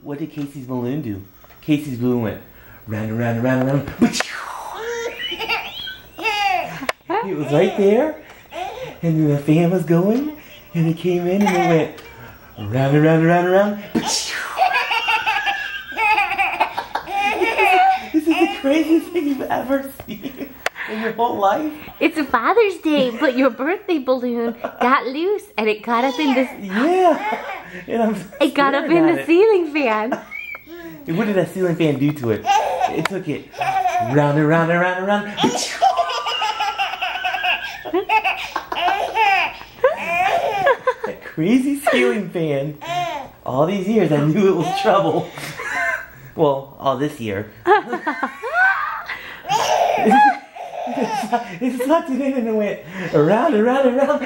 what did Casey's balloon do? Casey's balloon went round and round and round and round. It was right there, and then the fan was going, and it came in and it went round and round and round and round. This is the craziest thing you've ever seen in your whole life. It's Father's Day, but your birthday balloon got loose and it got up in the and it got up in the ceiling fan. What did that ceiling fan do to it? It took it round and round and round and round. That crazy ceiling fan. All these years I knew it was trouble. Well, all this year. It sucked it in and it went around and round and round.